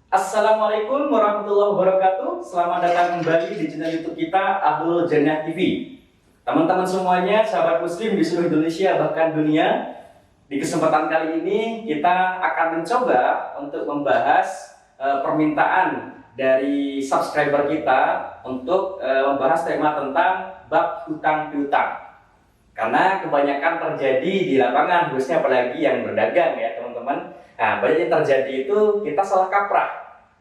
Assalamualaikum warahmatullahi wabarakatuh. Selamat datang kembali di channel YouTube kita Ahlul Jannah TV. Teman-teman semuanya, sahabat muslim di seluruh Indonesia bahkan dunia, di kesempatan kali ini kita akan mencoba untuk membahas permintaan dari subscriber kita untuk membahas tema tentang bab hutang piutang. Karena kebanyakan terjadi di lapangan, khususnya apalagi yang berdagang ya teman-teman. Nah, banyak yang terjadi itu kita salah kaprah.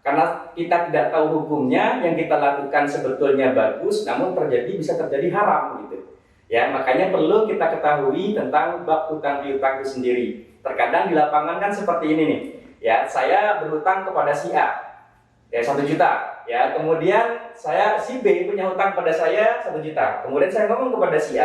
Karena kita tidak tahu hukumnya, yang kita lakukan sebetulnya bagus, namun bisa terjadi haram gitu. Ya, makanya perlu kita ketahui tentang bab hutang piutang itu sendiri. Terkadang di lapangan kan seperti ini nih. Ya, saya berhutang kepada si A, ya 1 juta. Ya, kemudian si B punya hutang pada saya 1 juta. Kemudian saya ngomong kepada si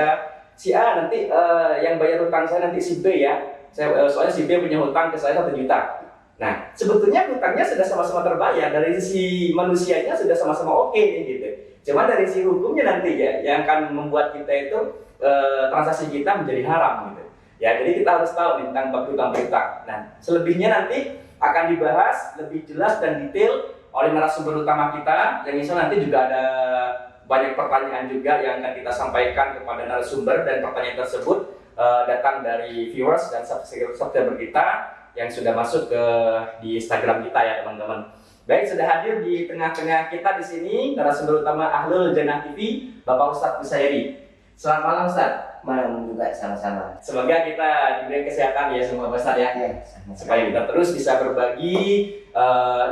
A nanti yang bayar hutang saya nanti si B ya. Soalnya si B punya hutang ke saya 1 juta. Nah, sebetulnya hutangnya sudah sama-sama terbayar, dari sisi manusianya sudah sama-sama oke nih gitu. Cuma dari sisi hukumnya nanti ya yang akan membuat kita itu transaksi kita menjadi haram gitu. Ya, jadi kita harus tahu tentang bab hutang piutang. Nah, selebihnya nanti akan dibahas lebih jelas dan detail oleh narasumber utama kita, yang insya Allah nanti juga ada banyak pertanyaan juga yang akan kita sampaikan kepada narasumber, dan pertanyaan tersebut datang dari viewers dan subscriber kita yang sudah masuk di Instagram kita ya teman-teman. Baik, sudah hadir di tengah-tengah kita di sini narasumber utama Ahlul Jannah TV, Bapak Ustadz Busairi. Selamat malam Ustadz. Malam juga sama-sama. Semoga kita diberi kesehatan ya semua Ustadz ya. Supaya kita terus bisa berbagi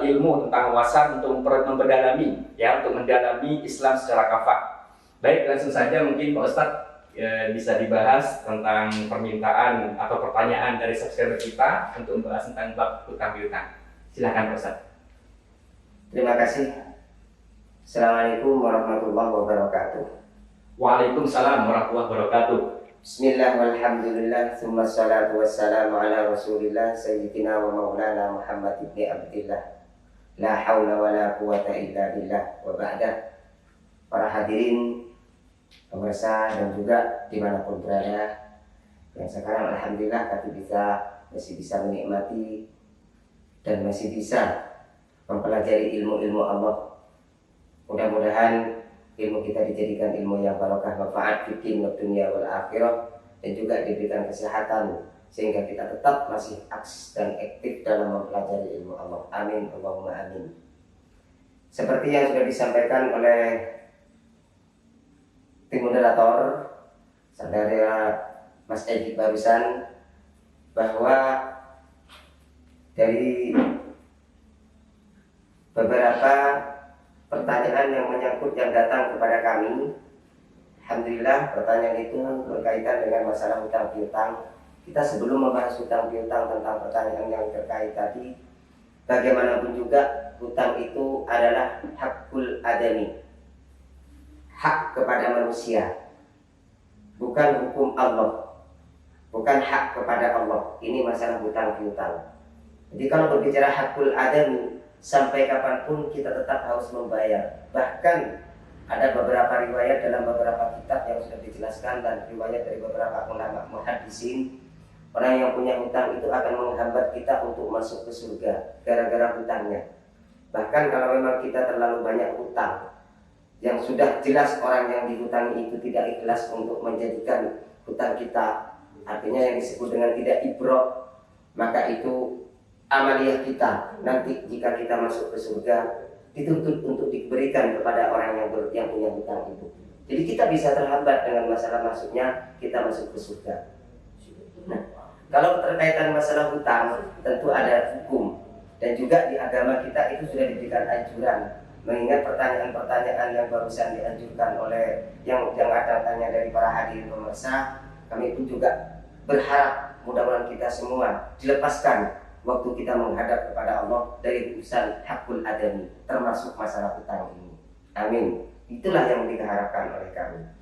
ilmu tentang wawasan untuk memperdalami ya, untuk mendalami Islam secara kafah. Baik, langsung saja mungkin Pak Ustadz bisa dibahas tentang permintaan atau pertanyaan dari subscriber kita untuk membahas tentang bab hutang piutang. Silakan Pak Ustadz. Terima kasih. Assalamualaikum warahmatullahi wabarakatuh. Waalaikumsalam warahmatullahi wabarakatuh. Bismillah walhamdulillah Thumma salatu wassalamu ala rasulillah Sayyidina wa maulana Muhammad ibn Abdillah. La hawla wa la quwata illa billah. Wa ba'dah. Para hadirin, pemirsa dan juga dimanapun berada, yang sekarang alhamdulillah masih bisa menikmati dan masih bisa mempelajari ilmu-ilmu Allah. Mudah-mudahan ilmu kita dijadikan ilmu yang barokah, manfaat fiddin wa dunya wal akhirah, dan juga diberikan kesehatan sehingga kita tetap masih aktif dan aktif dalam mempelajari ilmu Allah. Amin, Allahumma amin. Seperti yang sudah disampaikan oleh tim moderator saudara Mas Edi barusan, bahwa dari beberapa pertanyaan yang menyangkut yang datang kepada kami, alhamdulillah pertanyaan itu berkaitan dengan masalah hutang piutang. Kita sebelum membahas hutang piutang tentang pertanyaan yang terkait tadi, bagaimanapun juga hutang itu adalah hakul adami, hak kepada manusia, bukan hukum Allah, bukan hak kepada Allah. Ini masalah hutang piutang. Jadi kalau berbicara hakul adami, sampai kapanpun kita tetap harus membayar. Bahkan ada beberapa riwayat dalam beberapa kitab yang sudah dijelaskan, dan riwayat dari beberapa ulama muhaddisin, orang yang punya hutang itu akan menghambat kita untuk masuk ke surga gara-gara hutangnya. Bahkan kalau memang kita terlalu banyak hutang, yang sudah jelas orang yang dihutangi itu tidak ikhlas untuk menjadikan hutang kita, artinya yang disebut dengan tidak ibrah, maka itu amaliyah kita nanti jika kita masuk ke surga dituntut untuk diberikan kepada orang yang punya hutang itu. Jadi kita bisa terhambat dengan masalah masuknya kita masuk ke surga. Nah, kalau terkaitan masalah hutang tentu ada hukum, dan juga di agama kita itu sudah diberikan anjuran. Mengingat pertanyaan-pertanyaan yang barusan dianjurkan oleh yang ada tanya dari para hadirin pemirsa, kami pun juga berharap mudah-mudahan kita semua dilepaskan waktu kita menghadap kepada Allah dari urusan hakul adami, termasuk masalah hutang ini. Amin. Itulah yang diharapkan oleh kami.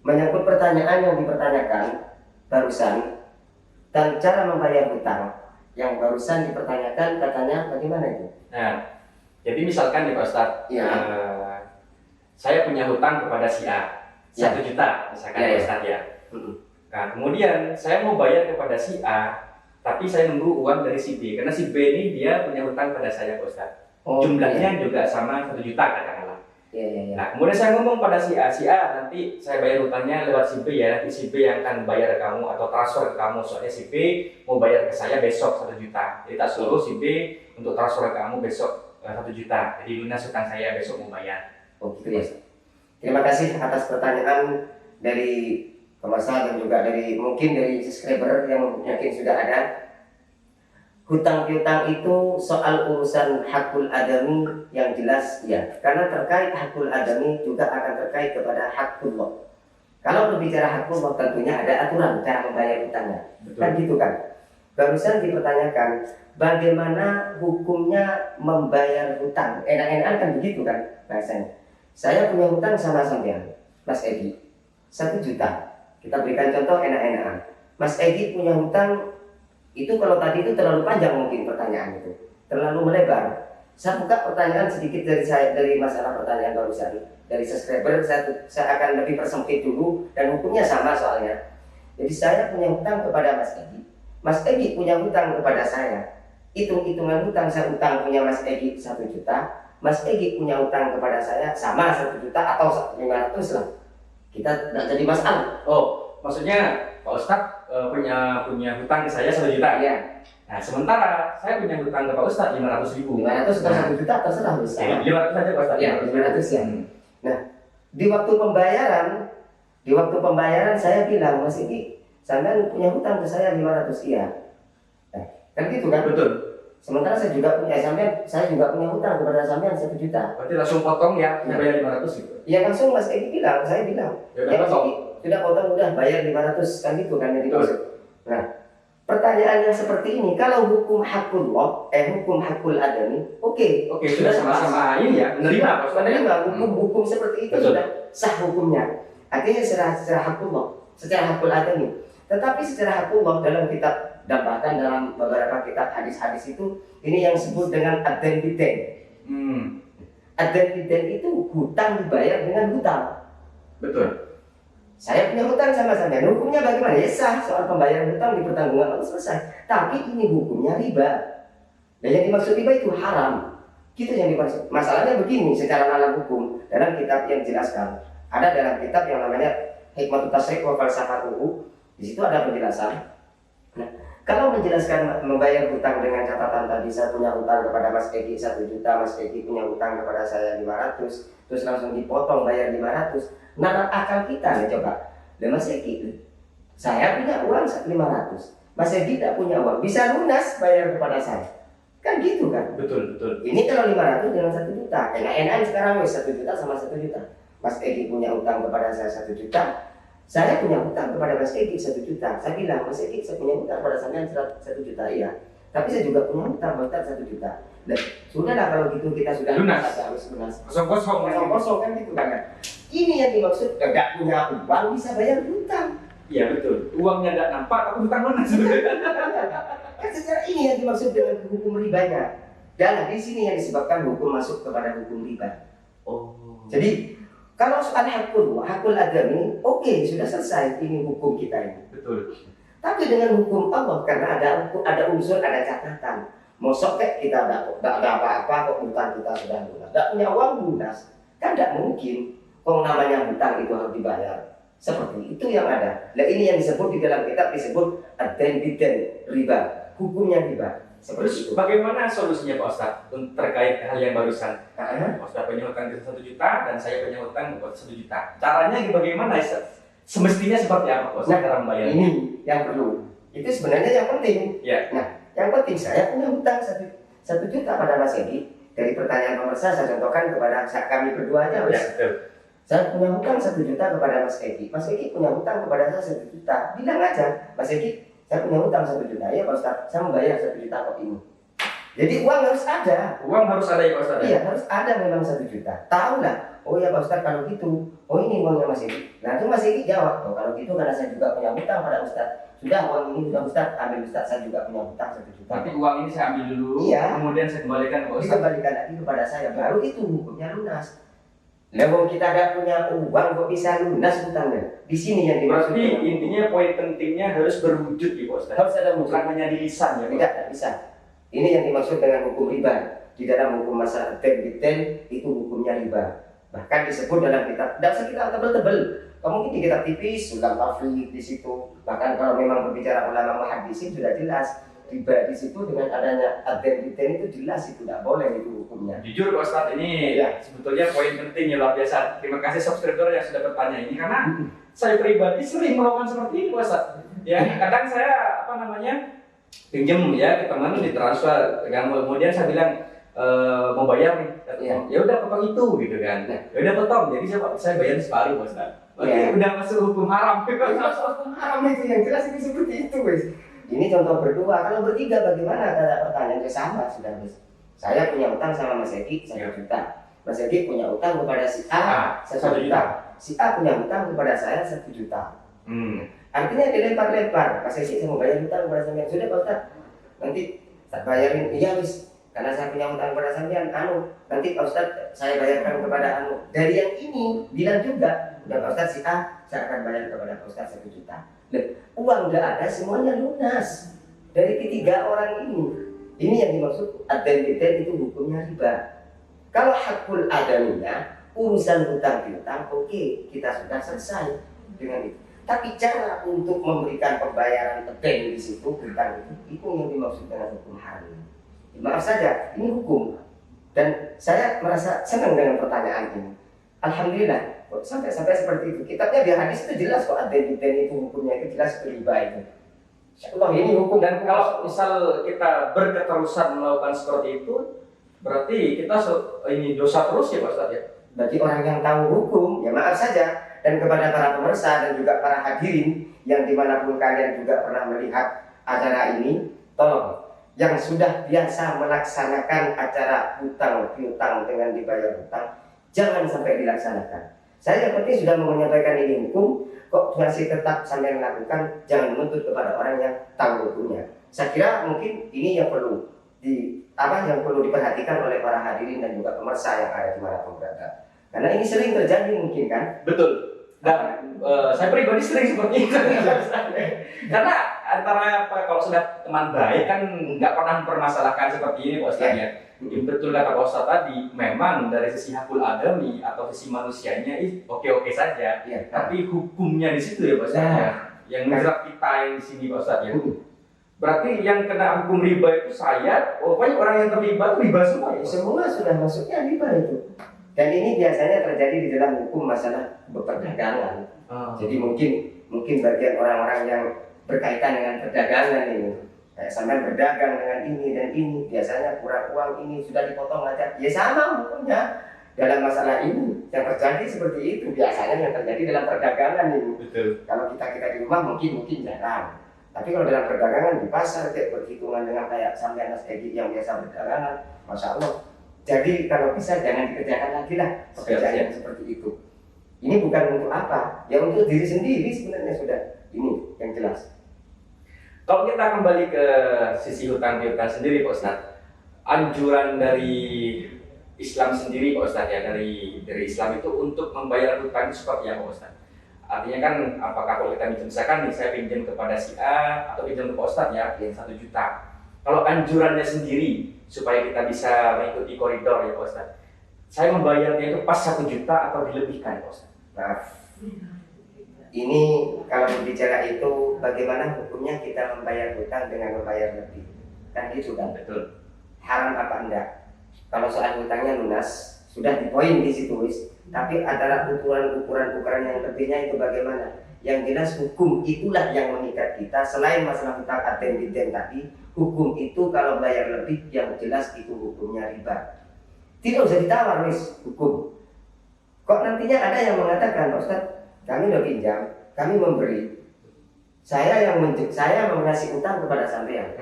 Menyangkut pertanyaan yang dipertanyakan barusan dan cara membayar hutang yang barusan dipertanyakan, katanya bagaimana itu? Nah, jadi misalkan nih Pak Ustadz, ya. Saya punya hutang kepada si A 1 juta misalkan Pak Ustadz ya. Nah, kemudian saya mau bayar kepada si A tapi saya nunggu uang dari si B, karena si B ini dia punya hutang pada saya Pak Ustadz. Oh, Jumlahnya juga sama 1 juta katakanlah. Iya, iya, iya. Nah, kemudian saya ngomong pada si A, nanti saya bayar hutangnya lewat si B ya, nanti si B yang akan bayar ke kamu atau transfer ke kamu, soalnya si B mau bayar ke saya besok 1 juta. Jadi tak suruh si B untuk transfer ke kamu besok 1 juta. Jadi lunas hutang saya besok mau bayar. Oh gitu ya. Terima kasih atas pertanyaan dari pemirsa dan juga mungkin dari subscriber yang mungkin sudah ada. Hutang piutang itu soal urusan hakul adami yang jelas ya. Karena terkait hakul adami juga akan terkait kepada hakullah. Kalau berbicara hakullah tentunya ada aturan cara membayar hutangnya. Kan gitu kan. Barusan dipertanyakan bagaimana hukumnya membayar hutang. Enak-enakan kan begitu kan bahasanya. Saya punya hutang sama sampean, Mas Egi, 1 juta. Kita berikan contoh enak-enakan. Mas Egi punya hutang itu kalau tadi itu terlalu panjang mungkin pertanyaan itu, terlalu melebar. Saya buka pertanyaan sedikit dari masalah pertanyaan barusan dari subscriber. Saya akan lebih persempit dulu dan hukumnya sama soalnya. Jadi saya punya hutang kepada Mas Egi, Mas Egi punya hutang kepada saya. Hitung-hitungan hutang, saya hutang punya Mas Egi 1 juta, Mas Egi punya hutang kepada saya sama 1 juta atau 500 lah. Kita tidak jadi masalah. Oh, maksudnya Pak Ustadz punya hutang ke saya 1 juta. Iya. Nah, sementara saya punya hutang ke Pak Ustadz 500.000. 500 atau 1 juta terserah bisa. 500 saja Pak Ustadz. Iya, 500 ya. Nah, di waktu pembayaran saya bilang, Mas Egi, sampean punya hutang ke saya 500 iya. Nah, kan gitu kan? Betul. Sementara saya juga punya hutang kepada sampean 1 juta. Berarti langsung potong ya, bayar 500 gitu. Ya langsung Mas Egi bilang, saya bilang, Ya udah Mas potong. Egi, sudah potong udah bayar 500 kan gitu kan yang dimaksud. Nah, pertanyaannya seperti ini, kalau hukum hakullah, hukum hakul adami, oke, Sudah sama-sama ini ya, menerima Pak Ustadz. menerima hukum seperti itu. Betul. Sudah sah hukumnya. Artinya secara hakullah, secara hakul adami. Tetapi secara hakullah dalam kitab dan bahkan dalam beberapa kitab hadis-hadis itu ini yang disebut dengan ad-dain bid-dain. Ad-dain bid-dain itu hutang dibayar dengan hutang. Betul. Saya punya hutang sama sampean, hukumnya bagaimana? Ya sah, soal pembayaran hutang dipertanggungan selesai. Tapi ini hukumnya riba. Dan yang dimaksud riba itu haram. Gitu yang dimaksud. Masalahnya begini, secara nalar hukum dalam kitab yang jelaskan. Ada dalam kitab yang namanya Hikmatut Tasyrik wa Falsafatuhu. Di situ ada penjelasan. Nah, kalau menjelaskan membayar hutang dengan catatan tadi, saya punya hutang kepada Mas Egi 1 juta, Mas Egi punya hutang kepada saya 500, terus langsung dipotong bayar 500. Nalar akal kita ya coba. Dan Mas Egi, saya punya uang 500, Mas Egi tidak punya uang, bisa lunas bayar kepada saya. Kan gitu kan? Betul. Ini kalau 500 dengan 1 juta, enak-enakan sekarang wes 1 juta sama 1 juta. Mas Egi punya hutang kepada saya 1 juta, saya punya hutang kepada Mas Egi 1 juta. Saya bilang, Mas Egi, saya punya hutang kepada sampean 1 juta, iya. Tapi saya juga punya hutang 1 juta. Dan sudahlah kalau gitu kita sudah lunas. Harus lunas. Kosong Kan gitu kan. Ini yang dimaksud enggak punya uang bisa bayar hutang. Iya betul. Uangnya nggak nampak, tapi hutang lunas. Kan secara ini yang dimaksud dengan hukum ribanya. Dan di sini yang disebabkan hukum masuk kepada hukum riba. Oh. Jadi kalau soal hakul adami, oke, sudah selesai ini hukum kita ini. Betul. Tapi dengan hukum Allah karena ada unsur, ada catatan. Mosok kayak kita tidak ada apa-apa kok hutang kita sudah lunas. Tidak punya uang lunas, kan tidak mungkin. Kok namanya hutang itu harus dibayar. Seperti itu yang ada. Nah ini yang disebut di dalam kitab disebut ad-dain bid-dain, riba. Hukumnya riba. Terus bagaimana solusinya Pak Ustadz terkait hal yang barusan? Pak Ustadz punya hutang 1 juta dan saya punya hutang 1 juta. Caranya bagaimana? Semestinya seperti apa Pak Ustadz cara membayar? Ini yang perlu. Itu sebenarnya yang penting. Ya. Nah, yang penting saya punya hutang 1 juta pada Mas Egi. Dari pertanyaan pemirsa saya contohkan kepada kami berdua aja. Ya, betul. Saya punya hutang 1 juta kepada Mas Egi. Mas Egi punya hutang kepada saya 1 juta. Bilang aja, Mas Egi, saya punya hutang 1 juta. Ya Pak Ustadz, saya membayar 1 juta kok ini. Jadi uang harus ada. Uang harus ada ya Pak Ustadz? Iya, harus ada memang 1 juta. Tahu lah. Oh ya Pak Ustadz kalau gitu. Oh ini uangnya Mas Egi. Nah itu Mas Egi jawab. Oh kalau gitu karena saya juga punya hutang pada Ustadz. Sudah uang ini sudah Ustadz, ambil Ustadz, saya juga punya hutang 1 juta. Tapi uang ini saya ambil dulu, iya, kemudian saya kembalikan ke Ustadz. Dikembalikan lagi kepada saya. Baru itu hukumnya lunas. Lewong kita ada punya uang kok bisa lunas hutangnya. Di sini yang dimaksud. Berarti intinya poin pentingnya harus berwujud di Pak Ustaz. Harus ada wujud. Bukan hanya di lisan ya. Pak? Tidak bisa. Ini yang dimaksud dengan hukum riba. Di dalam hukum masalah detail itu hukumnya riba. Bahkan disebut dalam kitab. Tidak usah kitab tebel-tebel. Mungkin di kitab tipis sudah tafsir di situ. Bahkan kalau memang berbicara ulama muhaddisin sudah jelas. Riba di situ dengan adanya detail itu jelas itu tidak boleh itu hukumnya. Jujur Pak Ustadz, ini Ya. sebetulnya poin penting yang luar biasa. Terima kasih subscriber yang sudah bertanya ini karena saya pribadi sering melakukan seperti ini Pak Ustadz. Ya, kadang saya pinjam ya ke teman ditransfer, kemudian saya bilang mau bayar nih, ya udah potong itu gitu kan. Ya udah potong, jadi saya bayar separuh Pak Ustadz. Berarti udah masuk hukum haram. Hukum haram itu yang jelas itu seperti itu guys. Ini contoh berdua, kalau bertiga bagaimana? Ada pertanyaan sama sudah guys. Saya punya utang sama Mas Eki 1 juta. Mas Eki punya utang kepada si A 1 juta. Si A punya utang kepada saya 1 juta. Artinya dilempar-lempar. Mas Eki saya mau bayar utang kepada sampean. Sudah Pak Ustaz. Nanti tak bayarin. Iya wis. Karena saya punya utang kepada sampean. Nanti Pak Ustaz saya bayarkan kepada Dari yang ini bilang juga, udah Pak Ustaz si A saya akan bayar kepada Pak Ustaz 1 juta. Uang nggak ada semuanya lunas dari ketiga orang ini. Ini yang dimaksud detail itu hukumnya riba. Kalau hakul adaminya urusan hutang piutang, oke, kita sudah selesai dengan itu. Tapi cara untuk memberikan pembayaran detail di situ hutang itu yang dimaksud dengan hukum haram. Maaf saja, ini hukum. Dan saya merasa senang dengan pertanyaan ini. Alhamdulillah. Sampai seperti itu. Kitabnya di hadis itu jelas kok detail itu hukumnya itu jelas itu riba itu. Insyaallah ini hukum. Dan kalau misal kita berketerusan melakukan seperti itu, berarti kita ini dosa terus ya Pak Ustaz ya. Bagi orang yang tahu hukum, ya maaf saja. Dan kepada para pemirsa dan juga para hadirin yang dimanapun kalian juga pernah melihat acara ini, tolong yang sudah biasa melaksanakan acara hutang piutang dengan dibayar hutang, jangan sampai dilaksanakan. Saya yang penting sudah mau menyampaikan ini hukum, kok masih tetap sampai melakukan, jangan menuntut kepada orang yang tahu hukumnya. Saya kira mungkin ini yang perlu diperhatikan oleh para hadirin dan juga pemirsa yang ada di mana pun berada. Karena ini sering terjadi mungkin kan? Betul. Dan saya pribadi sering seperti itu. Karena antara kalau sudah teman baik kan nggak pernah mempermasalahkan seperti ini Pak Ustaz ya. Betul kata Pak Ustaz tadi, memang dari sisi hakul adami atau sisi manusianya oke-oke saja, tapi hukumnya di situ ya Pak Ustaz ya, yang menjerat kita yang di sini Pak Ustaz ya. Berarti yang kena hukum riba itu pokoknya orang yang terlibat riba semua ya? Semua sudah masuknya riba itu. Dan ini biasanya terjadi di dalam hukum masalah perdagangan. Jadi mungkin bagian orang-orang yang berkaitan dengan perdagangan ini. Kayak sampai berdagang dengan ini dan ini, biasanya kurang uang ini sudah dipotong aja. Ya sama hukumnya dalam masalah ini. Yang terjadi seperti itu biasanya yang terjadi dalam perdagangan ini. Betul. Kalau kita di rumah mungkin jarang. Tapi kalau dalam perdagangan di pasar kayak berhitungan dengan kayak sampai Mas Egi yang biasa berdagangan, Masya Allah. Jadi kalau bisa jangan dikerjakan lagi lah pekerjaan yang seperti itu. Ini bukan untuk apa? Ya untuk diri sendiri sebenarnya sudah. Ini yang jelas. Kalau kita kembali ke sisi hutang piutang sendiri Pak Ustaz, anjuran dari Islam sendiri Pak Ustaz ya, dari Islam itu untuk membayar hutang itu seperti apa Pak Ustaz? Artinya kan apakah kalau kita misalkan nih saya pinjam kepada si A atau pinjam ke Pak Ustaz ya, 1 juta. Kalau anjurannya sendiri supaya kita bisa mengikuti koridor ya Pak Ustaz, saya membayarnya itu pas 1 juta atau dilebihkan Pak Ustaz? Nah, ini kalau berbicara itu bagaimana hukumnya kita membayar hutang dengan membayar lebih, kan gitu kan? Betul. Haram apa enggak? Kalau soal hutangnya lunas sudah di poin di situ wis. Tapi antara ukuran yang lebihnya itu bagaimana? Yang jelas hukum itulah yang mengikat kita. Selain masalah hutang aten tadi, hukum itu kalau bayar lebih yang jelas itu hukumnya riba. Tidak usah ditawar wis hukum. Kok nantinya ada yang mengatakan, Pak Ustaz, kami udah pinjam, kami memberi. Saya mengasih utang kepada sampean.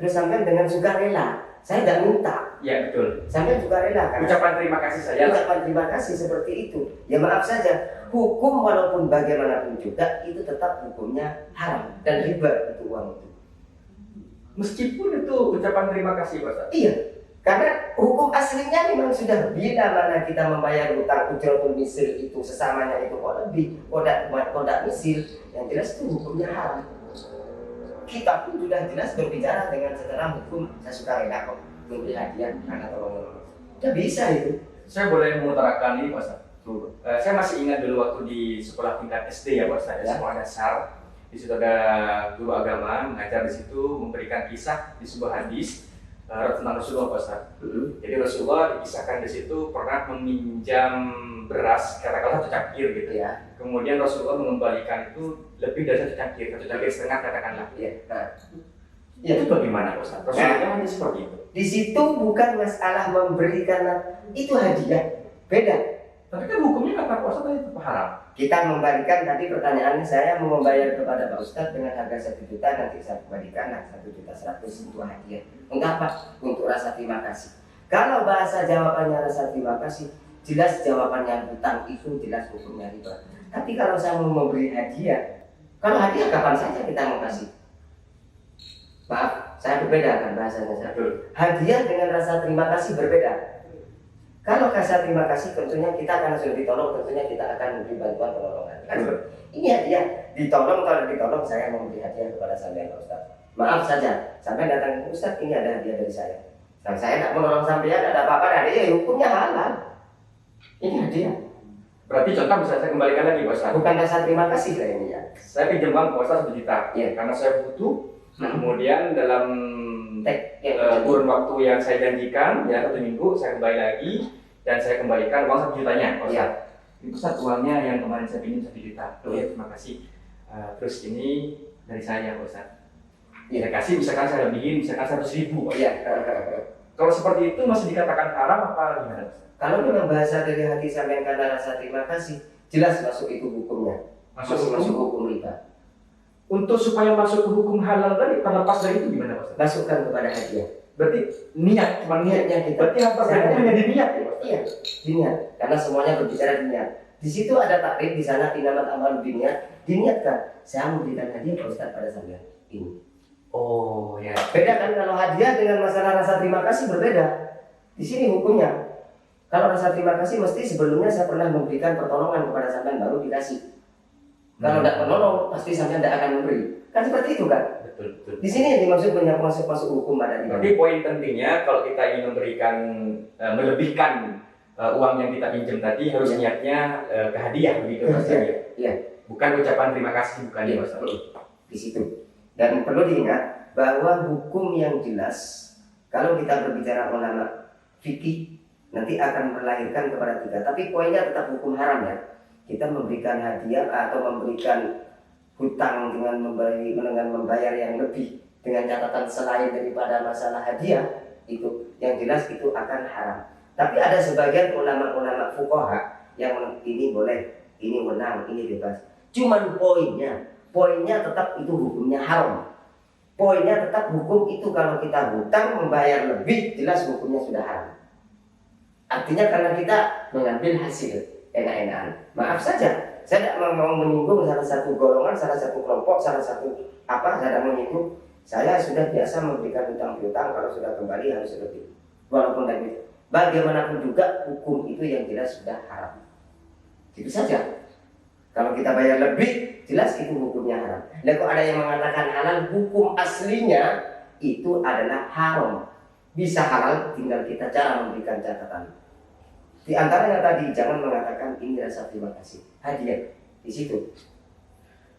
Terus sampean dengan sukarela, saya tidak minta. Ya betul. Sampean sukarela kan? Ucapan terima kasih saya. Ucapan terima kasih seperti itu. Ya maaf saja, hukum walaupun bagaimanapun juga itu tetap hukumnya haram dan riba itu uang itu. Meskipun itu ucapan terima kasih Pak Ustaz. Iya, Karena hukum aslinya memang sudah bila mana kita membayar hutang ujratul misil itu sesamanya itu kok lebih kodak misil, yang jelas itu hukumnya haram. Kita pun sudah jelas berbicara dengan secara hukum, saya suka rela kok memberi hadiah karena tolong. Sudah bisa itu. Saya boleh mengutarakan ini Pak Ustaz. Saya masih ingat dulu waktu di sekolah tingkat SD ya Pak Ustaz, ya. Sekolah dasar. Di situ ada guru agama mengajar di situ, memberikan kisah di sebuah hadis tentang Rasulullah Pak Ustaz. Jadi Rasulullah dikisahkan di situ pernah meminjam beras katakanlah 1 cangkir gitu ya. Kemudian Rasulullah mengembalikan itu lebih dari 1 cangkir setengah katakanlah. Nah, itu bagaimana Pak Ustaz? Rasulullah hanya seperti itu. Di situ bukan masalah memberikan, itu hadiah, beda. Tapi kan hukumnya kata Pak Ustaz tadi itu haram. Kita membalikan tadi pertanyaannya, saya mau membayar kepada Pak Ustadz dengan harga 1 juta, nanti saya kembalikan 1.100.000 untuk hadiah. Untuk apa? Untuk rasa terima kasih. Kalau bahasa jawabannya rasa terima kasih, jelas jawabannya hutang itu jelas hukumnya riba. Tapi kalau saya mau memberi hadiah, kalau hadiah kapan saja kita mau kasih. Maaf, saya berbeda kan bahasanya. Hadiah dengan rasa terima kasih berbeda. Kalau rasa terima kasih tentunya kita akan sudah ditolong, tentunya kita akan memberi bantuan pertolongan. Kan ini hadiah, ditolong, kalau ditolong saya mau memberi hadiah kepada sampean Pak Ustaz. Maaf saja, sampai datang ke Ustaz, ini ada hadiah dari saya. Dan saya tidak menolong sampean, ada apa-apa, ada ya hukumnya halal. Ini hadiah. Berarti contoh bisa saya kembalikan lagi Pak Ustaz. Bukan rasa terima kasih lah ini ya. Saya pinjam uang Pak Ustaz 1 juta, karena saya butuh. Kemudian dalam kurun waktu yang saya janjikan, ya 1 minggu saya kembali lagi dan saya kembalikan uang 1 jutanya, Pak Ustaz. Ini Ustaz uangnya yang kemarin saya pinjam 1 juta. Ya, terima kasih. Terus ini dari saya, Pak Ustaz. Saya kasih misalkan saya lebihin, misalkan 100.000, Pak. Iya. Kalau seperti itu masih dikatakan haram apa gimana, Pak? Kalau memang bahasa dari hati sampean karena rasa terima kasih, jelas masuk itu hukumnya. Masuk hukum riba. Untuk supaya masuk ke hukum halal tadi, terlepas dari itu gimana Pak? Masukkan kepada hadiah. Berarti niat, cuma niatnya kita. Berarti harta zakat hanya di niat ya Pak? Iya, di niat. Karena semuanya berbicara di niat. Di situ ada takrif, di sana inamat amal biniat. Diniatkan, saya memberikan hadiah Pak Ustaz pada sampean ini. Oh ya. Beda kan kalau hadiah dengan masalah rasa terima kasih berbeda. Di sini hukumnya. Kalau rasa terima kasih mesti sebelumnya saya pernah memberikan pertolongan kepada sampean baru dikasih. Kalau tidak menolong, pasti sampean tidak akan memberi. Kan seperti itu kan? Betul. Di sini yang dimaksud masuk hukum ada di mana? Jadi poin pentingnya kalau kita ingin memberikan, melebihkan uang yang kita pinjam tadi harus niatnya ke hadiah begitu Mas ya? Iya. Bukan ucapan terima kasih, bukan ya Mas. Di situ. Dan perlu diingat bahwa hukum yang jelas kalau kita berbicara ulama fikih nanti akan melahirkan kepada 3. Tapi poinnya tetap hukum haram ya. Kita memberikan hadiah atau memberikan hutang dengan membayar yang lebih dengan catatan selain daripada masalah hadiah itu yang jelas itu akan haram. Tapi ada sebagian ulama-ulama fuqaha yang ini boleh, ini menang, ini bebas. Cuman poinnya tetap itu hukumnya haram. Poinnya tetap hukum itu kalau kita hutang membayar lebih jelas hukumnya sudah haram. Artinya karena kita mengambil hasil enak-enakan. Maaf saja, saya tidak mau menyinggung salah satu golongan, salah satu kelompok, salah satu apa, saya tidak menyinggung. Saya sudah biasa memberikan hutang piutang, kalau sudah kembali harus lebih. Walaupun dari bagaimanapun juga hukum itu yang jelas sudah haram. Itu saja. Kalau kita bayar lebih, jelas itu hukumnya haram. Dan kalau ada yang mengatakan halal, hukum aslinya itu adalah haram. Bisa halal, tinggal kita cara memberikan catatan. Di antaranya tadi jangan mengatakan ini rasa terima kasih, hadiah di situ.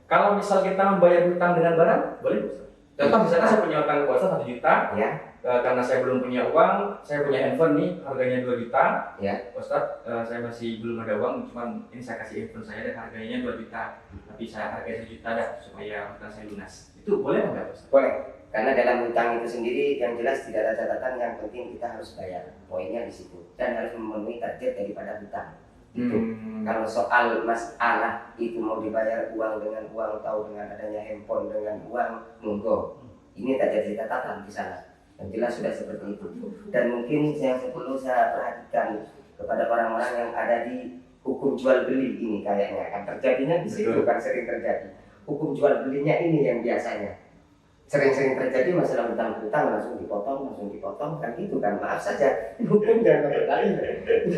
Kalau misal kita membayar hutang dengan barang, boleh? Contoh misalnya saya punya hutang puasa 1 juta, ya. Karena saya belum punya uang, saya punya handphone nih harganya 2 juta, ya. Ustaz, saya masih belum ada uang, cuman ini saya kasih handphone saya dan harganya 2 juta, tapi saya hargai 1 juta dah supaya hutang saya lunas. Itu boleh nggak Ustaz? Boleh. Karena dalam hutang itu sendiri yang jelas tidak ada catatan, yang penting kita harus bayar. Poinnya di situ dan harus memenuhi target daripada hutang. Itu. Kalau soal masalah itu mau dibayar uang dengan uang atau dengan adanya handphone dengan uang, monggo. Ini tak jadi catatan di sana. Yang jelas sudah seperti itu. Dan mungkin yang perlu saya perhatikan kepada orang-orang yang ada di hukum jual beli ini kayaknya akan terjadinya di situ, bukan sering terjadi. Hukum jual belinya ini yang biasanya sering-sering terjadi masalah hutang-hutang langsung dipotong kan gitu kan. Maaf saja, hukumnya berkali,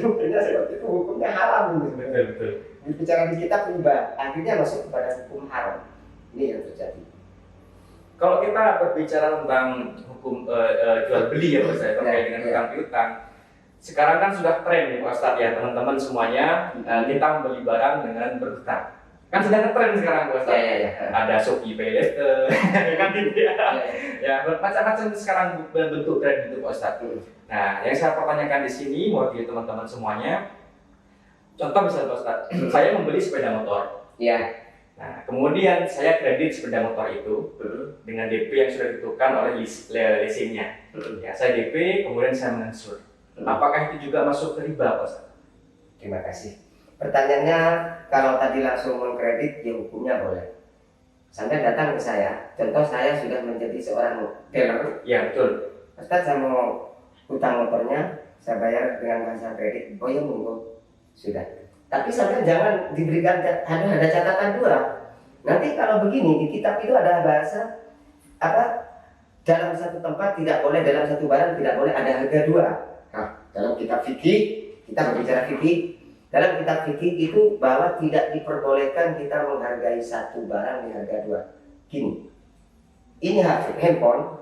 hukumnya seperti itu, hukumnya haram gitu. Betul. Bicara di kitab riba, akhirnya masuk kepada hukum haram. Ini yang terjadi. Kalau kita berbicara tentang hukum jual beli ya Pak Ustadz, terkait dengan hutang piutang, sekarang kan sudah tren nih Pak Ustadz ya teman-teman semuanya, kita membeli barang dengan berhutang. Kan sedang tren sekarang Pak Ustadz. Ya. Ada Shopee Pay Later, kan gitu ya. Ya macam-macam sekarang bentuk tren itu Pak Ustadz. Nah, yang saya pertanyakan di sini mewakili teman-teman semuanya, contoh misalnya Pak Ustadz, saya membeli sepeda motor. Ya. Nah, kemudian saya kredit sepeda motor itu dengan DP yang sudah ditentukan oleh leasingnya. Ya, saya DP, kemudian saya mengangsur. Apakah itu juga masuk ke riba, Pak Ustaz? Terima kasih. Pertanyaannya, kalau tadi langsung mengkredit, ya hukumnya boleh. Sampai datang ke saya, contoh saya sudah menjadi seorang dealer. Ya, betul. Ustaz, saya mau hutang motornya, saya bayar dengan bahasa kredit. Oh ya, monggo. Sudah. Tapi sampai jangan diberikan, ada catatan dua. Nanti kalau begini, di kitab itu ada bahasa, dalam satu tempat tidak boleh, dalam satu barang tidak boleh ada harga dua. Nah, dalam kitab fikih, kita berbicara fikih. Dalam kitab fikih itu bahwa tidak diperbolehkan kita menghargai satu barang di harga dua. Gini, ini handphone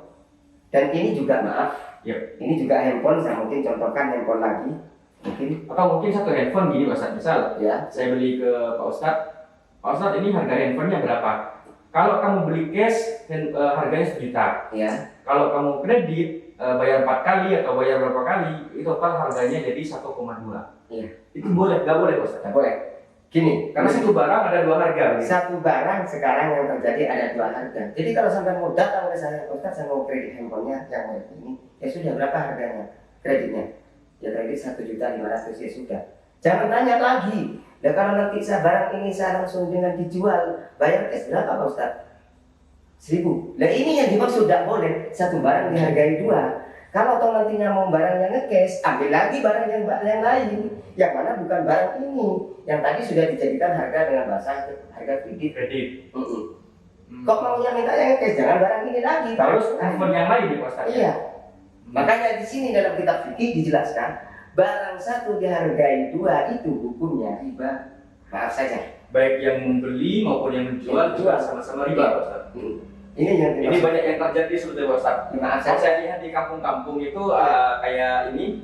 dan ini juga maaf. Yep. Ini juga handphone. Saya mungkin contohkan handphone lagi. Atau mungkin satu handphone gini Pak Ustaz. Misal, ya, saya beli ke Pak Ustaz ini harga handphonenya berapa? Kalau kamu beli cash, harganya 1 juta. ya. Kalau kamu kredit, bayar 4 kali atau bayar berapa kali, itu total harganya jadi 1,2. Iya. Itu boleh, nggak boleh Pak Ustaz? Nggak boleh. Gini, Karena satu barang ada dua harga. Gitu. satu barang sekarang yang terjadi ada dua harga. Jadi kalau sampai mau datang ke saya, Ustaz saya mau kredit handphonenya yang ini, ya sudah berapa harganya kreditnya? Ya kredit 1.500.000 ya sudah. Jangan tanya lagi. Nah kalau nanti saya barang ini saya langsung dengan dijual, bayar cash berapa Pak Ustaz? 1.000. Nah ini yang dimaksud tidak boleh. Satu barang dihargai dua. Kalau toh nantinya mau barang yang nge-cash, ambil lagi barang yang lain, yang mana bukan barang ini, yang tadi sudah dijadikan harga dengan bahasa harga kredit. Kok maunya minta yang nge-cash, jangan barang ini lagi. Terus handphone yang lain nih Pak Ustaz. Iya. Makanya di sini dalam kitab fikih dijelaskan, barang satu dihargai dua itu hukumnya riba. Maaf saja. Baik yang membeli maupun yang menjual juga sama-sama riba Pak Ustaz. Ini banyak yang terjadi sebetulnya Pak Ustaz. Maaf Kalau saja. saya lihat di kampung-kampung itu kayak ini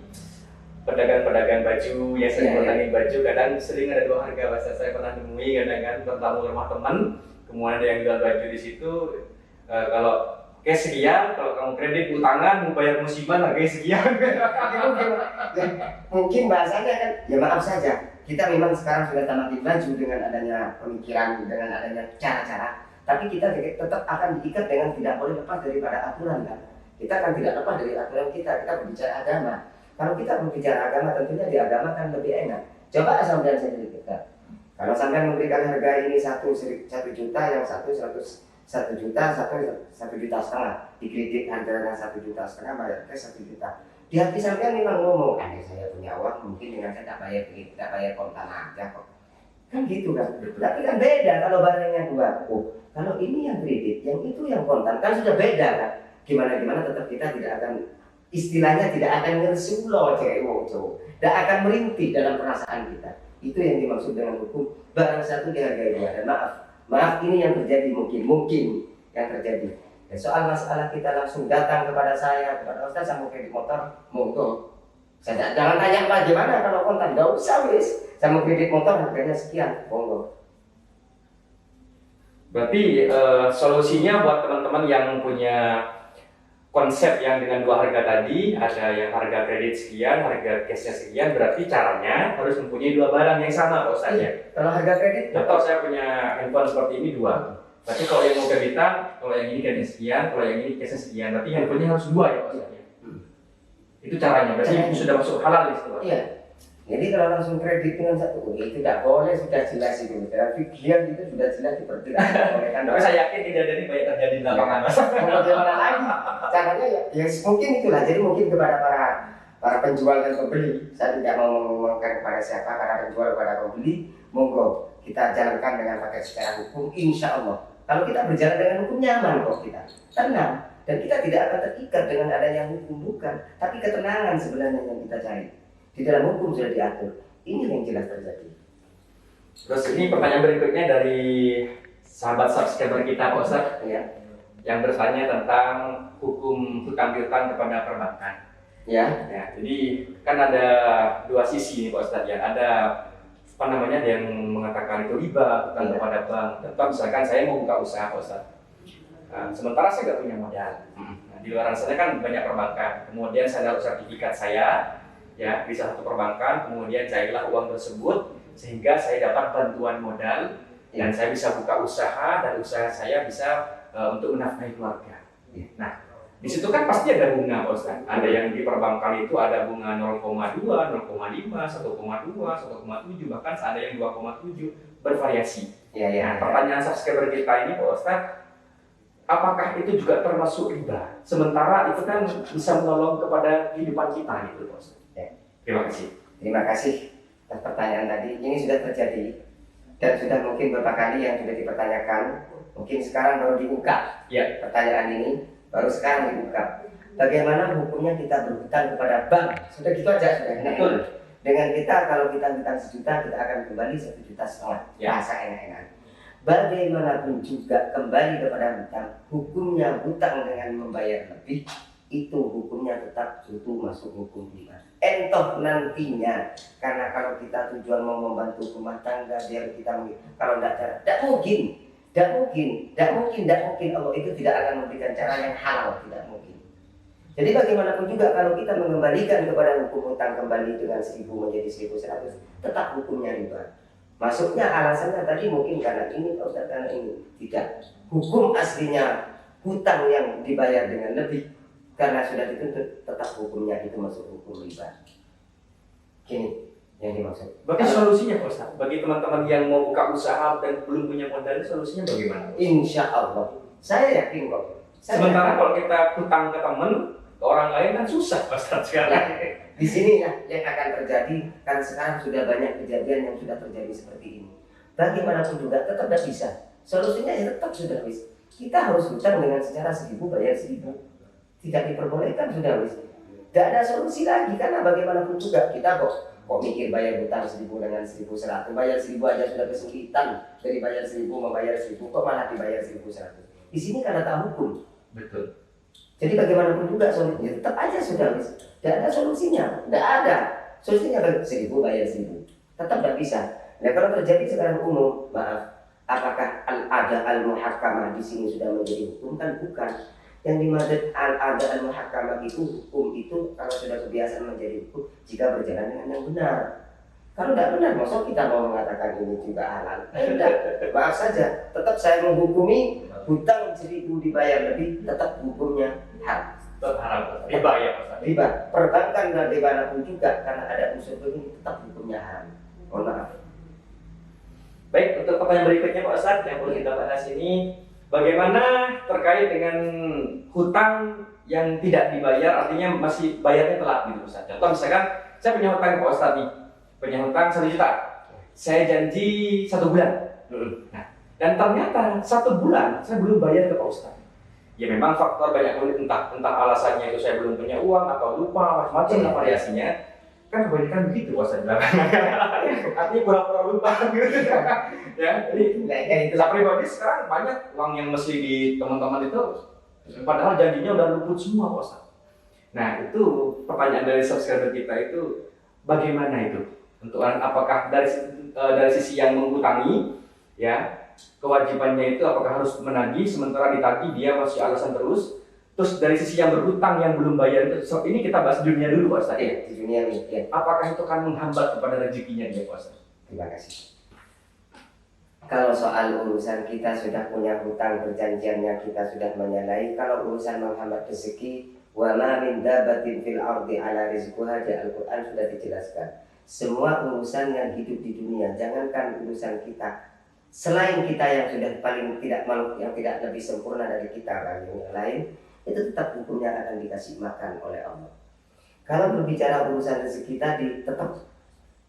pedagang-pedagang baju yang sering bertanding baju, kadang sering ada dua harga. Bahasa saya pernah nemui kadang-kadang bertamu rumah teman, kemudian ada yang jual baju di situ. Kalau cash sekian, kalau kamu kredit utangan mau bayar musiman harganya sekian. Mungkin bahasanya kan, ya maaf saja. Kita memang sekarang sudah tamat maju dengan adanya pemikiran, dengan adanya cara-cara. Tapi kita tetap akan diikat dengan tidak boleh lepas daripada aturan kan. Kita akan tidak lepas dari aturan kita berbicara agama. Kalau kita berbicara agama tentunya di agama kan lebih enak. Coba sampean sendiri kita. Kalau sampean memberikan harga ini 1 juta, yang satu 1 juta, satu juta setengah. Dikredit harganya 1,5 juta, bayar cash 1 juta. Di hati sampean memang ngomong, saya punya uang, mungkin dengan saya tidak bayar kontan aja kok. Kan gitu kan. Tapi kan beda kalau barangnya dua. Oh, kalau ini yang kredit, yang itu yang kontan, kan sudah beda kan. Gimana tetap kita tidak akan, istilahnya tidak akan ngersulo tidak akan merintih dalam perasaan kita. Itu yang dimaksud dengan hukum barang satu dihargai dua. Dan maaf ini yang terjadi mungkin yang terjadi. Dan soal masalah kita langsung datang kepada saya, kepada Ustaz saya mau kredit motor, monggo. Saya jangan tanya lagi gimana kalau kontan, nggak usah wis. Saya mau kredit motor harganya sekian, monggo. Berarti solusinya buat teman-teman yang punya konsep yang dengan dua harga tadi, ada yang harga kredit sekian, harga cashnya sekian, berarti caranya harus mempunyai dua barang yang sama Pak Ustaz ya. Kalau harga kredit, contoh saya punya handphone seperti ini dua. Berarti kalau yang mau kreditan, kalau yang ini kredit sekian, kalau yang ini cashnya sekian, berarti handphonenya harus dua ya Pak Ustaz ya. Itu caranya, berarti sudah masuk halal di situ Pak. Iya. Jadi kalau langsung kredit dengan satu, itu tidak boleh, sudah jelas itu. Dalam fikih itu sudah jelas dipertimbangkan. Tapi saya yakin tidak ada ini banyak terjadi di lapangan. Mau bagaimana lagi? Caranya ya mungkin itulah. Jadi mungkin kepada para penjual dan pembeli, saya tidak mau mengumumkan kepada siapa, karena penjual kepada pembeli, monggo kita jalankan dengan pakai secara hukum, insya Allah Kalau kita berjalan dengan hukum nyaman kok kita, tenang. Dan kita tidak akan terikat dengan adanya hukum, bukan. Tapi ketenangan sebenarnya yang kita cari. Di dalam hukum sudah diatur. Ini yang jelas terjadi. Terus ini pertanyaan berikutnya dari sahabat subscriber kita Pak Ustadz, Ya. yang bertanya tentang hukum hutang piutang kepada perbankan. Ya. Ya, jadi kan ada dua sisi nih Pak Ustadz ya. Ada apa namanya, ada yang mengatakan itu riba hutang kepada bank. Contoh misalkan saya mau buka usaha Pak Ustadz. Nah, sementara saya nggak punya modal. Nah, di luar sana kan banyak perbankan. Kemudian saya naruh sertifikat saya ya di salah satu perbankan. Kemudian cairlah uang tersebut sehingga saya dapat bantuan modal dan saya bisa buka usaha dan usaha saya bisa untuk menafkahi keluarga. Nah, di situ kan pasti ada bunga, Pak Ustaz. Ada yang di perbankan itu ada bunga 0,2, 0,5, 1,2, 1,7, bahkan ada yang 2,7, bervariasi. Nah, pertanyaan subscriber kita ini, Pak Ustaz, apakah itu juga termasuk riba? Sementara itu kan bisa menolong kepada kehidupan kita gitu, Pak Ustaz. Terima kasih. Terima kasih atas pertanyaan tadi. Ini sudah terjadi dan sudah mungkin beberapa kali yang sudah dipertanyakan. Mungkin sekarang baru dibuka pertanyaan ini, baru sekarang dibuka. Bagaimana hukumnya kita berhutang kepada bank? Sudah gitu aja, sudah betul. Dengan kita, kalau kita hutang 1 juta, kita akan kembali 1,5 juta. Bahasa enak-enak. Bagaimanapun juga kembali kepada hutang, hukumnya hutang dengan membayar lebih, itu hukumnya tetap itu masuk hukum riba. Entoh nantinya, karena kalau kita tujuan mau membantu rumah tangga biar kita kalau tidak mungkin Allah itu tidak akan memberikan cara yang halal, tidak mungkin. Jadi bagaimanapun juga kalau kita mengembalikan kepada hukum hutang kembali dengan 1.000 menjadi 1.100, tetap hukumnya riba. Masuknya alasannya tadi mungkin karena ini, Ustaz, karena ini. Tidak. Hukum aslinya hutang yang dibayar dengan lebih karena sudah dituntut, tetap hukumnya itu masuk hukum riba. Gini yang dimaksud. Berarti solusinya Pak Ustaz, bagi teman-teman yang mau buka usaha dan belum punya modal, solusinya bagaimana? Insya Allah, saya yakin kok. Sementara kalau kita hutang ke teman, ke orang lain kan susah Pak Ustaz sekarang. Di sini ya yang akan terjadi, kan sekarang sudah banyak kejadian yang sudah terjadi seperti ini. Bagaimanapun juga tetap tidak bisa. Solusinya ya tetap sudah wis. Kita harus hutang dengan secara 1.000 bayar 1.000. Tidak diperbolehkan sudah wis. Tidak ada solusi lagi karena bagaimanapun juga kita kok mikir bayar hutang 1.000 dengan 1.100, bayar 1.000 aja sudah kesulitan. Dari bayar 1.000 membayar 1.000 kok malah dibayar 1.100. Di sini karena tak hukum. Betul. Jadi bagaimanapun juga solusinya tetap aja sudah wis. Tidak ada solusinya, tidak ada. Solusinya bagi 1.000 bayar 1.000. Tetap tidak bisa. Nah kalau terjadi sekarang umum, maaf, apakah al-ada al-muhakkamah di sini sudah menjadi hukum? Kan bukan. Yang dimaksud al-ada al-muhakkamah itu hukum itu kalau sudah kebiasaan menjadi hukum jika berjalan dengan yang benar. Kalau tidak benar, maksud kita mau mengatakan ini juga halal? Tidak, maaf saja. Tetap saya menghukumi hutang 1.000 dibayar lebih, tetap hukumnya haram. Tetap haram, riba ya Pak Ustaz. Riba, perbankan dan dimanapun juga karena ada unsur ini tetap hukumnya haram. Mohon maaf. Baik, untuk pertanyaan berikutnya Pak Ustaz yang perlu kita bahas ini, bagaimana terkait dengan hutang yang tidak dibayar, artinya masih bayarnya telat gitu Ustaz. Contoh misalkan saya punya hutang ke Pak Ustaz nih, punya hutang 1 juta, saya janji 1 bulan. Nah, dan ternyata 1 bulan saya belum bayar ke Pak Ustaz. Ya memang faktor banyak entah alasannya itu saya belum punya uang atau lupa macam-macam lah variasinya. Kan kebanyakan begitu Pak Ustaz. Artinya pura-pura lupa gitu. Ya, jadi saya pribadi sekarang banyak uang yang mesti di teman-teman itu padahal janjinya udah luput semua Pak Ustaz. Nah, itu pertanyaan dari subscriber kita itu bagaimana itu? Untuk apakah dari sisi yang menghutangi ya kewajibannya itu apakah harus menagih sementara ditagih dia masih alasan terus dari sisi yang berhutang yang belum bayar itu ini kita bahas dunia dulu Pak Ustaz ya, di dunia ini ya. Apakah itu akan menghambat kepada rezekinya dia Pak Ustaz? Terima kasih. Kalau soal urusan kita sudah punya hutang perjanjiannya kita sudah menyalahi, kalau urusan menghambat rezeki wa ma min dabatin fil ardi ala rizquha di Al-Qur'an sudah dijelaskan. Semua urusan yang hidup di dunia, jangankan urusan kita, selain kita yang sudah paling tidak makhluk yang tidak lebih sempurna dari kita bagi yang lain, itu tetap hukumnya akan dikasih makan oleh Allah. Kalau berbicara urusan rezeki tadi, tetap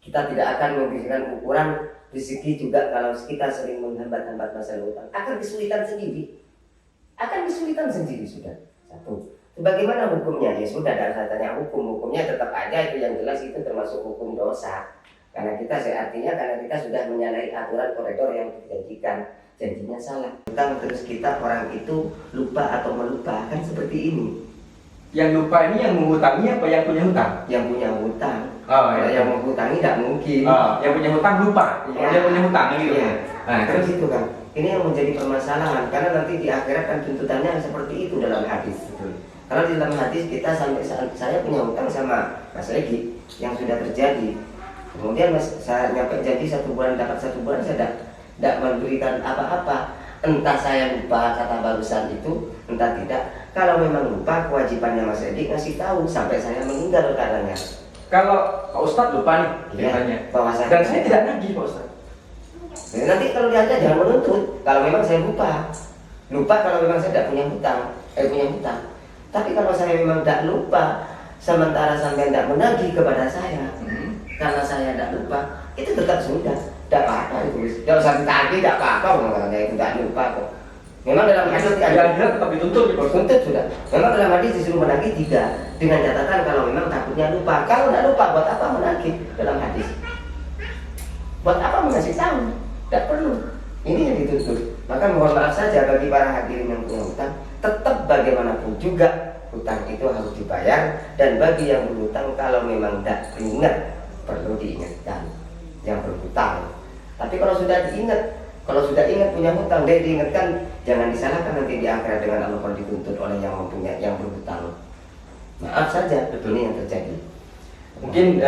Kita tidak akan memberikan ukuran rezeki juga kalau kita sering menghambat-hambat masalah utang. Akan kesulitan sendiri. Sudah. Satu. Bagaimana hukumnya? Ya sudah, dan saya tanya hukumnya tetap ada, itu yang jelas itu termasuk hukum dosa. Karena kita sudah menyalahi aturan koridor yang dijanjikan, janjinya salah. Utang terus kita orang itu lupa atau melupa, kan seperti ini. Yang lupa ini yang menghutangi apa yang punya hutang? Yang punya hutang. Oh, Kalau yang menghutangi tidak mungkin. Yang punya hutang lupa. Ya. Kalau dia punya hutang gitu. Ya. Nah, Terus itu kan. Ini yang menjadi permasalahan karena nanti di akhirat kan tuntutannya seperti itu dalam hadis. Karena di dalam hadis kita sampai saat saya punya hutang sama Mas Egi yang sudah terjadi. Kemudian saya nyampe janji 1 bulan dapat 1 bulan saya tidak memberikan apa-apa. Entah saya lupa kata barusan itu, entah tidak. Kalau memang lupa, kewajibannya Mas Edi ngasih tahu sampai saya meninggal karenanya. kalau Pak Ustadz lupa nih ceritanya, dan saya tidak nagih Pak Ustadz. Jadi nanti kalau diajak jangan menuntut. Kalau memang saya lupa kalau memang saya tidak punya hutang. Tapi kalau saya memang tidak lupa, sementara sampai tidak menagih kepada saya, karena saya tidak lupa, itu tetap sudah, tidak apa-apa itu. Kalau saya ditagih tidak apa-apa, kalau saya itu tidak lupa kok. Memang dalam hadis tetap dituntut, tuntut sudah. Memang dalam hadis disuruh menagih 3 dengan catatan kalau memang takutnya lupa. Kalau tidak lupa, buat apa menagih dalam hadis? Buat apa mengasih tahu? Tidak perlu. Ini yang dituntut. Maka mohon maaf saja bagi para hadirin yang punya hutang, tetap bagaimanapun juga hutang itu harus dibayar. Dan bagi yang berhutang kalau memang tidak ingat, perlu diingatkan yang berhutang. Tapi kalau sudah ingat punya hutang, dia diingatkan, jangan disalahkan nanti di akhirat dengan Allah kalau dituntut oleh yang berhutang. Maaf saja, betul ini yang terjadi. Mungkin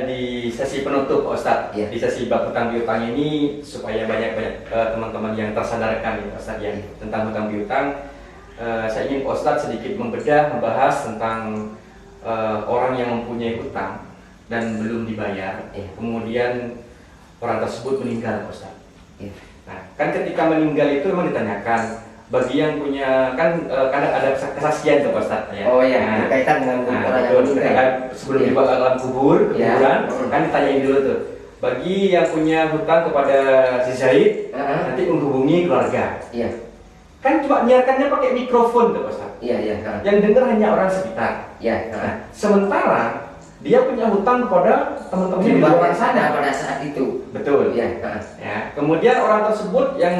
di sesi penutup Pak Ustadz, Ya. di sesi bab hutang piutang ini supaya banyak teman-teman yang tersadarkan ya Pak Ustadz ya, tentang hutang piutang, saya ingin Pak Ustadz sedikit membahas tentang orang yang mempunyai hutang dan belum dibayar, Ya. kemudian orang tersebut meninggal Pak Ustadz. Ya. Nah, kan ketika meninggal itu memang ditanyakan bagi yang punya kan ada kesaksian tuh Pak Ustadz ya. Oh ya, berkaitan dengan orang yang meninggal. Sebelum dibawa ke alam kubur, kuburan, kan ditanyain dulu tuh. Bagi yang punya hutang kepada si Zaid, nanti menghubungi keluarga. Iya. Kan cuma nyiarkannya pakai mikrofon tuh Pak Ustadz. Iya. Yang dengar hanya orang sekitar. Iya. Nah, sementara dia punya hutang kepada teman-teman di luar sana pada saat itu. Betul. Iya. Ya, kemudian orang tersebut yang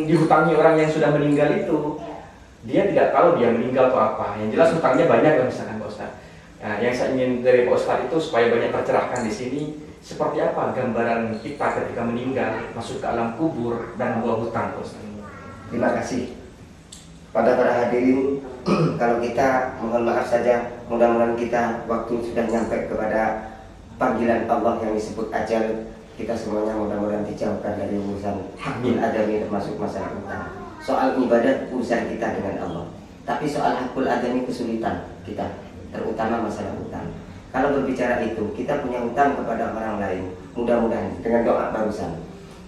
dihutangi orang yang sudah meninggal itu, dia tidak tahu dia meninggal atau apa. Yang jelas hutangnya banyak lah misalkan Pak Ustadz. Nah, yang saya ingin dari Pak Ustadz itu supaya banyak tercerahkan di sini, seperti apa gambaran kita ketika meninggal masuk ke alam kubur dan membawa hutang Pak Ustadz. Terima kasih pada para hadirin. Kalau kita mohon maaf saja, mudah-mudahan kita waktu sudah nyampe kepada panggilan Allah yang disebut ajal. Kita semuanya mudah-mudahan dijauhkan dari urusan hakul adami termasuk masalah hutang. Soal ibadah urusan kita dengan Allah, tapi soal hakul adami kesulitan kita, terutama masalah hutang. Kalau berbicara itu, kita punya hutang kepada orang lain, mudah-mudahan dengan doa barusan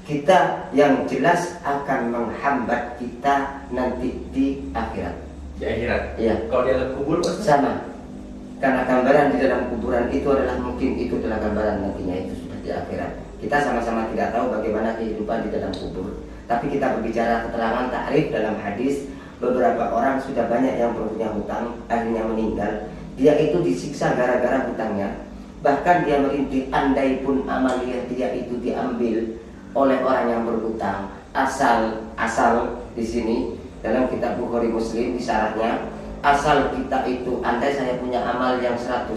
kita yang jelas akan menghambat kita nanti di akhirat. Di akhirat. Iya. Kalau di alam kubur Pak Ustadz? Sama. Karena gambaran di dalam kuburan itu adalah mungkin itu adalah gambaran nantinya itu sudah di akhirat. Kita sama-sama tidak tahu bagaimana kehidupan di dalam kubur. Tapi kita berbicara keterangan takrif dalam hadis, beberapa orang sudah banyak yang punya hutang, akhirnya meninggal. Dia itu disiksa gara-gara hutangnya. Bahkan dia merintih, andai pun amaliyah dia itu diambil oleh orang yang berhutang, asal di sini dalam kitab Bukhari Muslim di syarahnya, asal kita itu andai saya punya amal yang 100,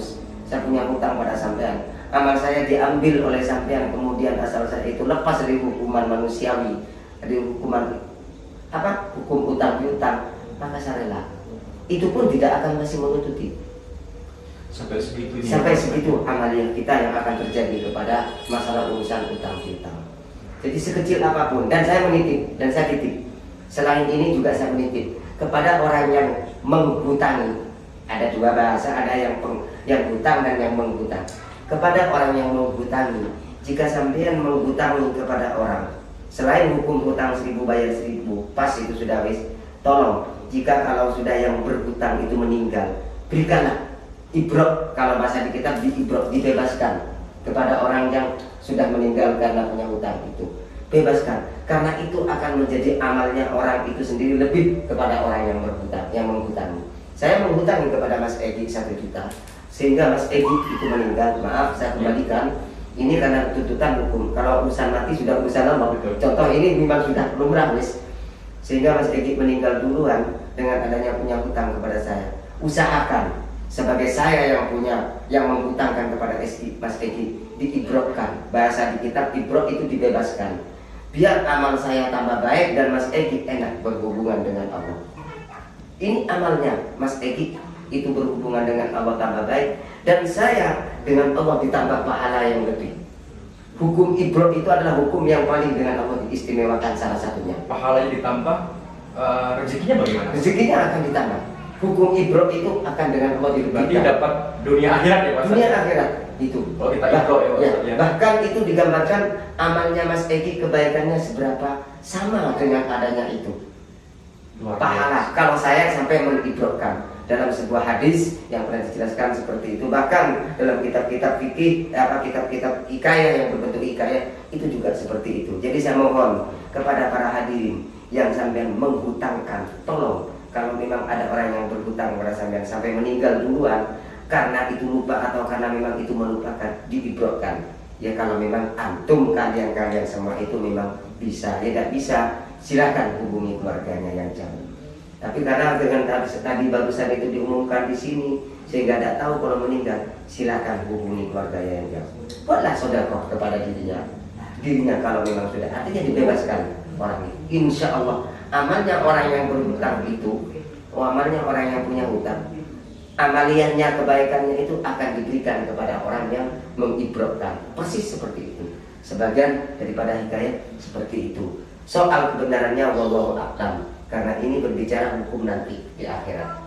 saya punya hutang pada sampean, amal saya diambil oleh sampean, kemudian asal saya itu lepas dari hukuman manusiawi, dari hukuman hukum utang piutang, maka saya rela. Itu pun tidak akan masih menutupi. Sampai segitu amaliyah kita yang akan terjadi kepada masalah urusan utang piutang. Jadi sekecil apapun, dan saya menitip, dan saya titip. Selain ini juga saya menitip kepada orang yang menghutangi. Ada 2 bahasa, ada yang hutang dan yang menghutang. Kepada orang yang menghutangi, jika sampean menghutangi kepada orang, selain hukum hutang 1000 bayar 1000, pas itu sudah wis. Tolong, jika kalau sudah yang berhutang itu meninggal, berikanlah ibrok, kalau bahasa di kitab diibrok, dibebaskan kepada orang yang sudah meninggal karena punya hutang itu, bebaskan, karena itu akan menjadi amalnya orang itu sendiri lebih kepada orang yang berhutang, yang menghutangi. Saya menghutangi kepada Mas Egi 1 juta, sehingga Mas Egi itu meninggal, maaf saya kembalikan. Ini karena tuntutan hukum. Kalau urusan mati sudah urusan Allah. Contoh ini memang sudah lumrah wis. Sehingga Mas Egi meninggal duluan dengan adanya punya hutang kepada saya. Usahakan sebagai saya yang menghutangkan kepada Mas Egi, diibrokkan. Bahasa di kitab ibrok itu dibebaskan. Biar amal saya tambah baik dan Mas Egi enak berhubungan dengan Allah. Ini amalnya Mas Egi itu berhubungan dengan Allah tambah baik, dan saya dengan Allah ditambah pahala yang lebih. Hukum ibrok itu adalah hukum yang paling dengan Allah diistimewakan salah satunya. Pahalanya ditambah, rezekinya bagaimana? Rezekinya akan ditambah. Hukum ibrok itu akan dengan Allah dirugikan. Berarti dapat dunia akhirat ya Pak? Dunia akhirat itu. Kalau kita ibrok ya Pak? Ya, bahkan itu digambarkan amalnya Mas Egi kebaikannya seberapa, sama dengan adanya itu. Pahala kalau saya sampai mengibrokkan dalam sebuah hadis yang pernah dijelaskan seperti itu. Bahkan dalam kitab-kitab fikih, kitab-kitab hikayah yang berbentuk hikayah itu juga seperti itu. Jadi saya mohon kepada para hadirin yang sampai menghutangkan, tolong kalau memang ada orang yang berhutang kepada sampean sampai meninggal duluan karena itu lupa atau karena memang itu melupakan, diibrokkan. Ya kalau memang antum kalian semua itu memang bisa, ya tidak bisa, silakan hubungi keluarganya yang jauh. Tapi karena dengan tadi barusan itu diumumkan di sini sehingga tidak tahu kalau meninggal, silakan hubungi keluarganya yang jauh. Buatlah sedekah kepada dirinya kalau memang sudah, artinya dibebaskan orang itu. Insya Allah amalnya orang yang berhutang itu, amalnya orang yang punya hutang, amaliannya kebaikannya itu akan diberikan kepada orang yang mengibrokkan. Persis seperti itu. Sebagian daripada hikayat seperti itu. Soal kebenarannya wallahu a'lam, karena ini berbicara hukum nanti di akhirat.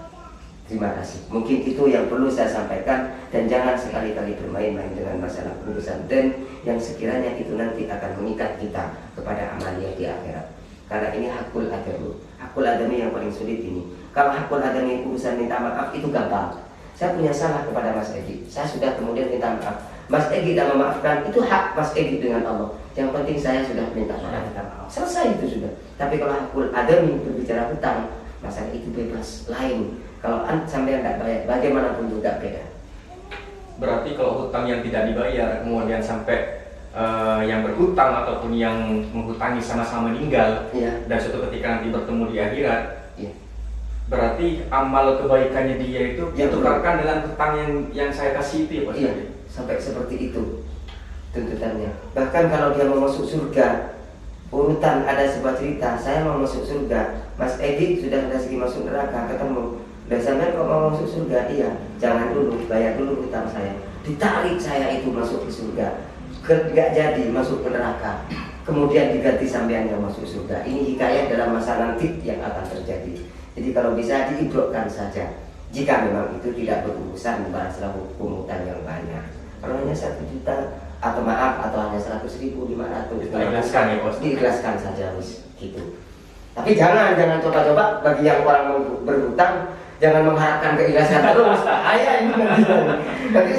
Terima kasih. Mungkin itu yang perlu saya sampaikan, dan jangan sekali-kali bermain-main dengan masalah urusan dan yang sekiranya itu nanti akan mengikat kita kepada amalnya di akhirat. Karena ini hakul adami. Hakul adami yang paling sulit ini. Kalau hakul adami urusan minta maaf itu gampang. Saya punya salah kepada Mas Egi, saya sudah kemudian minta maaf. Mas Egi tidak memaafkan, itu hak Mas Egi dengan Allah. Yang penting saya sudah minta maaf. Selesai itu sudah. Tapi kalau hakul adami berbicara hutang, masalah itu bebas lain. Kalau sampai tidak bayar, bagaimanapun juga beda. Berarti kalau hutang yang tidak dibayar, kemudian sampai yang berhutang ataupun yang menghutangi sama-sama meninggal, ya, dan suatu ketika nanti bertemu di akhirat, ya, berarti amal kebaikannya dia itu ya, ditukarkan dengan hutang yang saya kasih itu ya Pak? Iya, sampai seperti itu tuntutannya. Bahkan kalau dia mau masuk surga, urutan ada sebuah cerita, saya mau masuk surga, Mas Edi sudah ada segi masuk neraka, ketemu. Dan sampai kok mau masuk surga, iya, jangan dulu, bayar dulu hutang saya. Ditarik saya itu masuk ke surga, nggak jadi masuk ke neraka. Kemudian diganti sampean yang masuk surga. Ini hikayat dalam masa nanti yang akan terjadi. Jadi kalau bisa diibrokkan saja. Jika memang itu tidak berurusan masalah hukum hutang yang banyak. Kalau hanya 1 juta atau maaf atau hanya 100.500, diikhlaskan ya Bos. Diikhlaskan saja wis gitu. Tapi jangan coba-coba bagi yang orang berhutang, jangan mengharapkan keikhlasan terus. Bahaya ini nanti. Jadi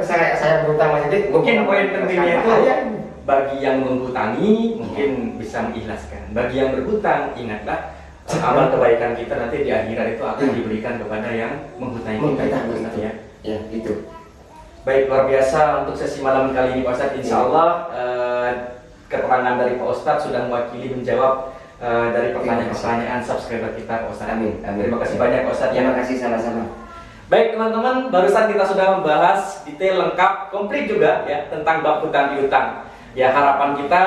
saya berhutang Mas Edi, mungkin poin pentingnya itu bagi yang menghutangi mungkin bisa mengikhlaskan. Bagi yang berhutang, ingatlah amal kebaikan kita nanti di akhirat itu akan diberikan kepada yang menghutangi kita. Ya. Ya, itu. Baik, luar biasa untuk sesi malam kali ini Pak Ustadz. Insya Allah keterangan dari Pak Ustadz sudah mewakili menjawab dari pertanyaan-pertanyaan subscriber kita Pak Ustadz. Amin. Terima kasih banyak Pak Ustadz. Terima kasih sama-sama. Baik teman-teman, barusan kita sudah membahas detail lengkap, komplit juga ya tentang bab hutang piutang. Ya harapan kita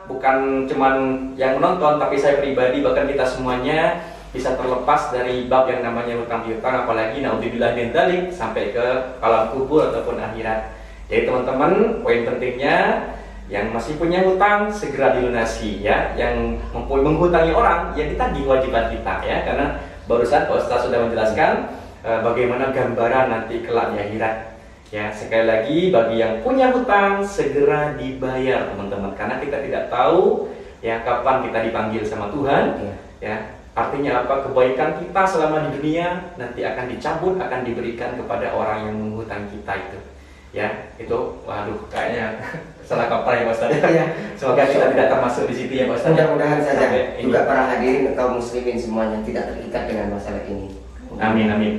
bukan cuman yang menonton, tapi saya pribadi bahkan kita semuanya bisa terlepas dari bab yang namanya hutang piutang, apalagi naudzubillah min dzalik sampai ke alam kubur ataupun akhirat. Jadi teman-teman, poin pentingnya yang masih punya hutang segera dilunasi ya, yang menghutangi orang ya ditagih kewajiban kita ya, karena barusan Pak Ustaz sudah menjelaskan bagaimana gambaran nanti kelak di akhirat. Ya, sekali lagi bagi yang punya hutang segera dibayar teman-teman, karena kita tidak tahu ya kapan kita dipanggil sama Tuhan. Ya, artinya apa? Kebaikan kita selama di dunia nanti akan dicabut, akan diberikan kepada orang yang menghutang kita itu. Ya, itu waduh kayaknya salah kaprah ya Pak Ustadz. Iya. Semoga kita tidak termasuk di situ ya Pak Ustadz. Mudah-mudahan saja Sampai ini. juga para hadirin kaum muslimin semuanya tidak terikat dengan masalah ini. Amin amin.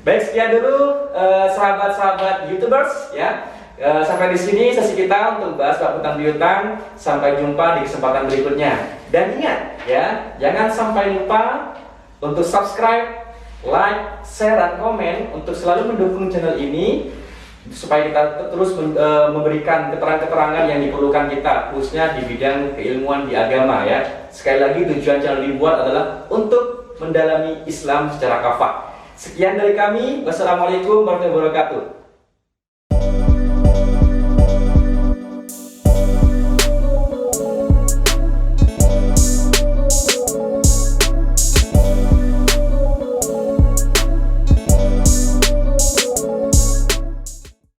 Baik, sekian dulu sahabat-sahabat YouTubers ya. Sampai di sini sesi kita untuk bahas bab hutang piutang. Sampai jumpa di kesempatan berikutnya. Dan ingat ya, jangan sampai lupa untuk subscribe, like, share, dan komen untuk selalu mendukung channel ini supaya kita terus memberikan keterangan-keterangan yang diperlukan kita, khususnya di bidang keilmuan di agama ya. Sekali lagi tujuan channel dibuat adalah untuk mendalami Islam secara kafah. Sekian dari kami. Wassalamualaikum warahmatullahi wabarakatuh.